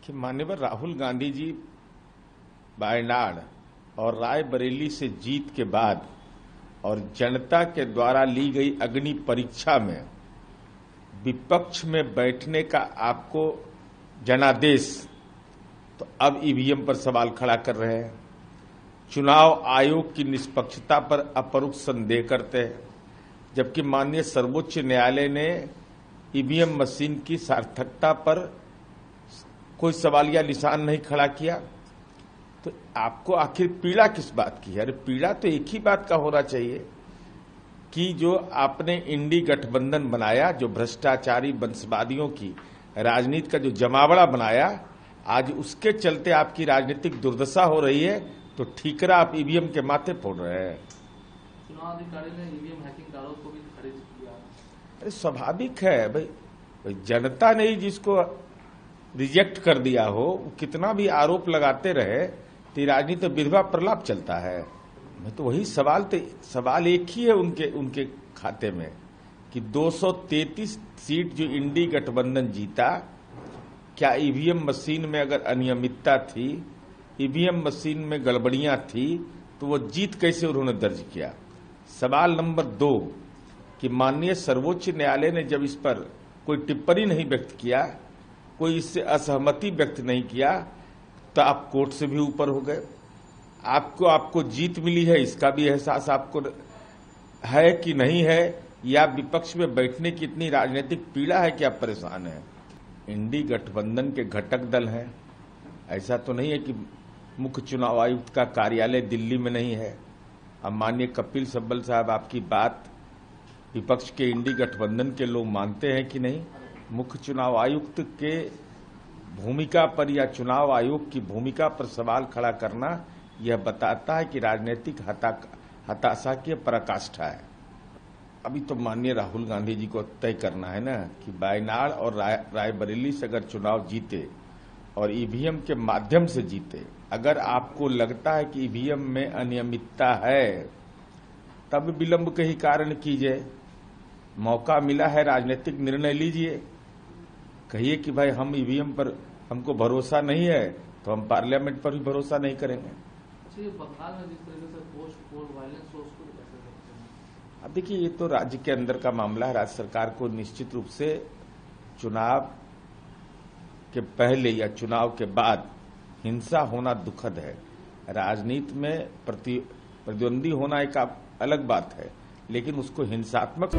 कि माननीय राहुल गांधी जी वायनाड और रायबरेली से जीत के बाद और जनता के द्वारा ली गई अग्नि परीक्षा में विपक्ष में बैठने का आपको जनादेश, तो अब ईवीएम पर सवाल खड़ा कर रहे हैं। चुनाव आयोग की निष्पक्षता पर अपरोक्ष संदेह करते हैं, जबकि माननीय सर्वोच्च न्यायालय ने ईवीएम मशीन की सार्थकता पर कोई सवालिया निशान नहीं खड़ा किया। तो आपको आखिर पीड़ा किस बात की है? अरे पीड़ा तो एक ही बात का होना चाहिए कि जो आपने इंडी गठबंधन बनाया, जो भ्रष्टाचारी वंशवादियों की राजनीति का जो जमावड़ा बनाया, आज उसके चलते आपकी राजनीतिक दुर्दशा हो रही है, तो ठीकरा आप ईवीएम के माथे फोड़ रहे हैं। चुनाव अधिकारी ने ईवीएम हैकिंग का आरोप को भी खारिज किया। अरे स्वाभाविक है भाई, जनता ने जिसको रिजेक्ट कर दिया हो, कितना भी आरोप लगाते रहे तो राजनीति विधवा प्रलाप चलता है। मैं तो वही सवाल एक ही है उनके खाते में कि 233 सीट जो इंडी गठबंधन जीता, क्या ईवीएम मशीन में अगर अनियमितता थी, ईवीएम मशीन में गड़बड़ियां थी, तो वो जीत कैसे उन्होंने दर्ज किया? सवाल नंबर 2 कि माननीय सर्वोच्च न्यायालय ने जब इस पर कोई टिप्पणी नहीं व्यक्त किया, कोई इससे असहमति व्यक्त नहीं किया, तो आप कोर्ट से भी ऊपर हो गए। आपको जीत मिली है, इसका भी एहसास आपको है कि नहीं है, या विपक्ष में बैठने की इतनी राजनीतिक पीड़ा है कि आप परेशान हैं? इंडी गठबंधन के घटक दल हैं, ऐसा तो नहीं है कि मुख्य चुनाव आयुक्त का कार्यालय दिल्ली में नहीं है। अब माननीय कपिल सिब्बल साहब, आपकी बात विपक्ष के इंडी गठबंधन के लोग मानते हैं कि नहीं? मुख्य चुनाव आयुक्त के भूमिका पर या चुनाव आयोग की भूमिका पर सवाल खड़ा करना, यह बताता है कि राजनीतिक हताशा की पराकाष्ठा है। अभी तो माननीय राहुल गांधी जी को तय करना है ना कि वायनाड और रायबरेली से अगर चुनाव जीते और ईवीएम के माध्यम से जीते, अगर आपको लगता है कि ईवीएम में अनियमितता है, तब विलंब के ही कारण कीजिए। मौका मिला है, राजनीतिक निर्णय लीजिए, कहिए कि भाई हम ईवीएम पर हमको भरोसा नहीं है, तो हम पार्लियामेंट पर भी भरोसा नहीं करेंगे। बंगाल में जिस तरीके से पोस्ट पोल वायलेंस हो, उसको कैसे देखते हैं? अब देखिए, ये तो राज्य के अंदर का मामला है। राज्य सरकार को निश्चित रूप से चुनाव के पहले या चुनाव के बाद हिंसा होना दुखद है। राजनीति में प्रतिद्वंदी होना एक अलग बात है, लेकिन उसको हिंसात्मक